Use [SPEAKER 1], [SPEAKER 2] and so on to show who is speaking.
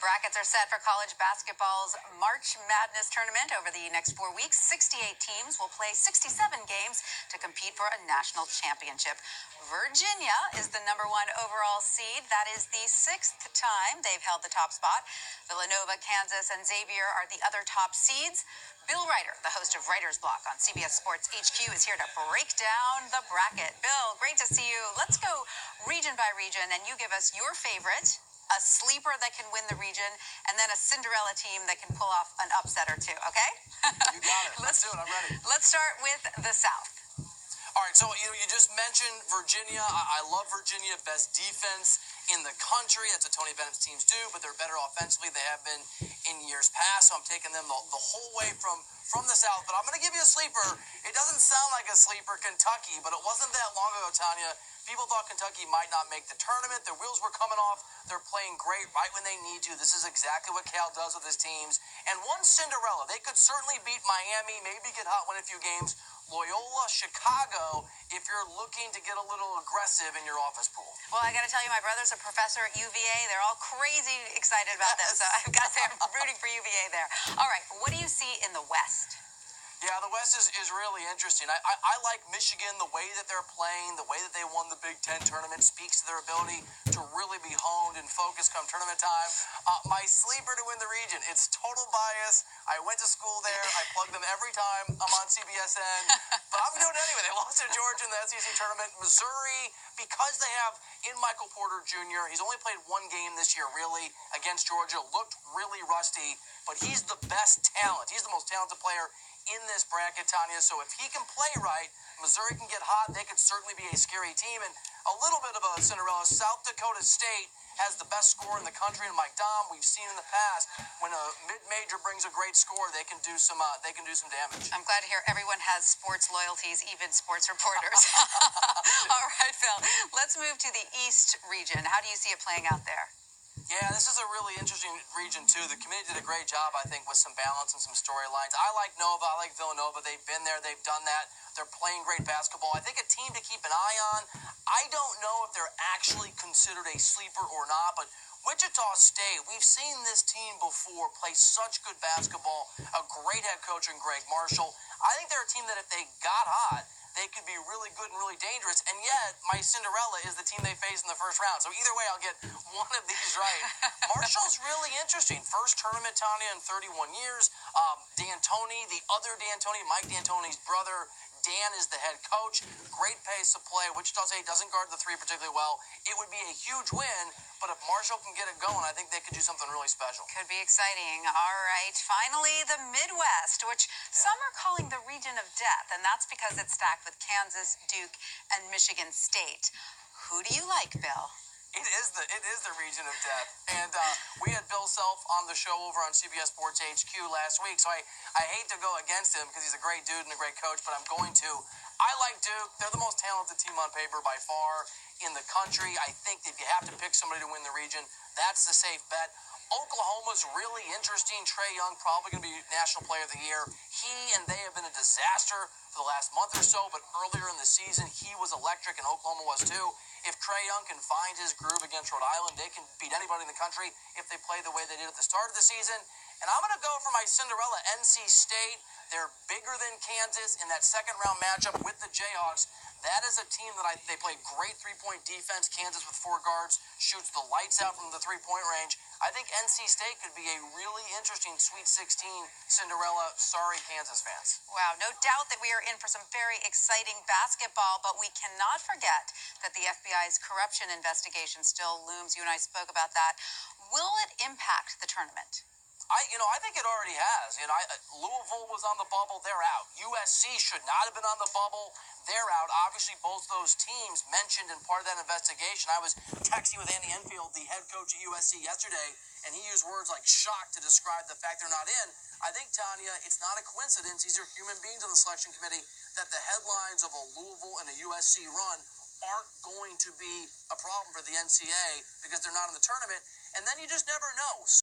[SPEAKER 1] brackets are set for college basketball's March Madness tournament over the next 4 weeks. 68 teams will play 67 games to compete for a national championship. Virginia is the #1 overall seed. That is the 6th time they've held the top spot. Villanova, Kansas, and Xavier are the other top seeds. Bill Ryder, the host of Writer's Block on CBS Sports HQ, is here to break down the bracket. Bill, great to see you. Let's go region by region, and you give us your favorite, a sleeper that can win the region, and then a Cinderella team that can pull off an upset or two, okay?
[SPEAKER 2] You got it. Let's do it. I'm ready.
[SPEAKER 1] Let's start with the South.
[SPEAKER 2] All right, so you just mentioned Virginia. I love Virginia, best defense in the country. That's what Tony Bennett's teams do, but they're better offensively. They have been in years past, so I'm taking them the whole way from the South. But I'm going to give you a sleeper. It doesn't sound like a sleeper, Kentucky, but it wasn't that long ago, Tanya. People thought Kentucky might not make the tournament. Their wheels were coming off. They're playing great right when they need to. This is exactly what Cal does with his teams. And one Cinderella, they could certainly beat Miami, maybe get hot, win a few games. Loyola, Chicago, if you're looking to get a little aggressive in your office pool.
[SPEAKER 1] Well, I got to tell you, my brother's a professor at UVA. They're all crazy excited about this, so I've got to say I'm rooting for UVA there. All right, what do you see in the West?
[SPEAKER 2] Yeah, the West is really interesting. I like Michigan, the way that they're playing, the way that they won the Big Ten tournament speaks to their ability to really be honed and focused come tournament time. My sleeper to win the region, it's total bias. I went to school there. I plug them every time I'm on CBSN, but I'm doing it anyway. They lost to Georgia in the SEC tournament. Missouri, because they have in Michael Porter Jr., he's only played one game this year, really, against Georgia, looked really rusty, but he's the best talent. He's the most talented player in this bracket, Tanya. So if he can play right, Missouri can get hot. They could certainly be a scary team. And a little bit of a Cinderella, South Dakota State has the best score in the country. And Mike Dom, we've seen in the past, when a mid-major brings a great score, they can do some damage.
[SPEAKER 1] I'm glad to hear everyone has sports loyalties, even sports reporters. All right, Phil, let's move to the East region. How do you see it playing out there?
[SPEAKER 2] Yeah, this is a really interesting region, too. The committee did a great job, I think, with some balance and some storylines. I like Nova. I like Villanova. They've been there. They've done that. They're playing great basketball. I think a team to keep an eye on. I don't know if they're actually considered a sleeper or not, but Wichita State, we've seen this team before play such good basketball. A great head coach in Greg Marshall. I think they're a team that if they got hot, they could be really good and really dangerous. And yet, my Cinderella is the team they face in the first round. So either way, I'll get one of these right. Marshall's really interesting. First tournament, Tanya, in 31 years. D'Antoni, the other D'Antoni, Mike D'Antoni's brother, Dan is the head coach. Great pace of play. Wichita State doesn't guard the three particularly well. It would be a huge win, but if Marshall can get it going, I think they could do something really special.
[SPEAKER 1] Could be exciting. All right. Finally, the Midwest, which some are calling the region of death, and that's because it's stacked with Kansas, Duke, and Michigan State. Who do you like, Bill?
[SPEAKER 2] It is the region of death. And we had Bill Self on the show over on CBS Sports HQ last week, so I hate to go against him because he's a great dude and a great coach, but I'm going to. I like Duke. They're the most talented team on paper by far in the country. I think if you have to pick somebody to win the region, that's the safe bet. Oklahoma's really interesting. Trae Young probably going to be National Player of the Year. He and they have been a disaster for the last month or so, but earlier in the season, he was electric, and Oklahoma was too. If Trae Young can find his groove against Rhode Island, they can beat anybody in the country if they play the way they did at the start of the season. And I'm going to go for my Cinderella, NC State. They're bigger than Kansas in that second-round matchup with the Jayhawks. That is a team that they play great three-point defense. Kansas with 4 guards shoots the lights out from the three-point range. I think NC State could be a really interesting Sweet 16 Cinderella. Sorry, Kansas fans.
[SPEAKER 1] Wow, no doubt that we are in for some very exciting basketball, but we cannot forget that the FBI's corruption investigation still looms. You and I spoke about that. Will it impact the tournament?
[SPEAKER 2] I think it already has. Louisville was on the bubble. They're out. USC should not have been on the bubble. They're out. Obviously, both those teams mentioned in part of that investigation. I was texting with Andy Enfield, the head coach at USC yesterday, and he used words like shocked to describe the fact they're not in. I think, Tanya, it's not a coincidence. These are human beings on the selection committee that the headlines of a Louisville and a USC run aren't going to be a problem for the NCAA because they're not in the tournament. And then you just never know.